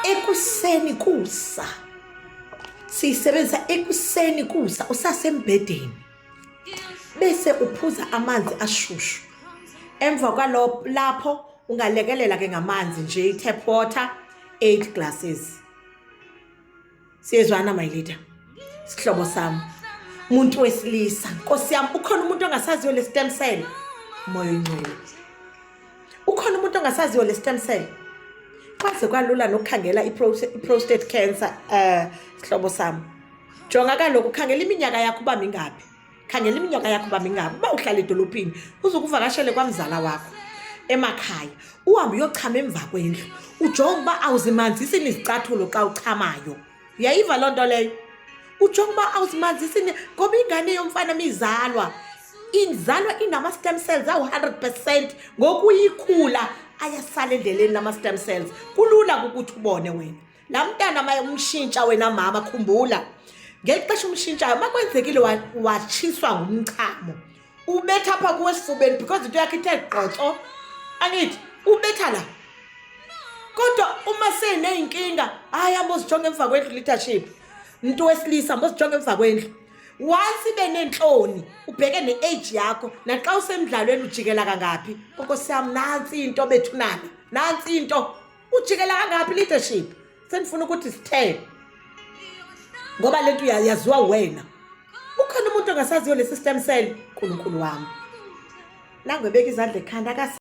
Ekuseni kusa siyisebenzisa ekuseni kusa usasembedeni bese uphuza amanzi ashushu. Emva kwalapho lapho ungalekelela ke ngamanzi nje tap water 8 glasses. Siyezwana my leader, sihlobo sami, umuntu wesilisa, Nkosi yami. Ukhona umuntu ongasaziyo le stem cell? Moya ingcwele. Ukhona umuntu ongasaziyo le stem cell? Kwaze kwalula nokukhangela i-prostate cancer. Sihlobo sami, jonga kaloku, khangela iminyaka yakho uba mingaphi. Khangela iminyaka yakho uba mingaphi. Uba uhlala edolopini uzukuvakashele kwamzala wakho emakhaya, uhambe uyochama emva kwendlu, ujonga uba awuzimanzisi izicathulo xa uchamayo. Uyayiva loo nto leyo? Ujonga uba awuzimanzisi, ngoba ingane yomfana mizalwa inama-stem cells awu-100%. Ngokuyikhula ayasala endleleni nama-stem cells. Kulula ukuthi ubone wena. La mntana umshintsha wena mama, khumbula. Ngeli xesha umshintshayo, makwenzekile watshiswa ngumchamo, ubetha apha kuwe esifubeni because into yakho ithe qotso. Angithi ubetha la. Kodwa uma seneyinkinga, hayi ambozijonge emva kwendlu leadership. Umuntu wesilisa ambozijonge emva kwendlu. Once ibe nenhloni, ubheke ne-age yakho, naxa usemdlalweni ujikela kangaphi. Nkosi yami, nansi into bethunana, nansi into. Ujikela kangaphi leadership? Senifuna ukuthi sithe. Ngoba lento yaziwa wena. Ukhona umuntu ongasaziyo le system cell? Nkulunkulu wami. Nangibeka izandla ekhanda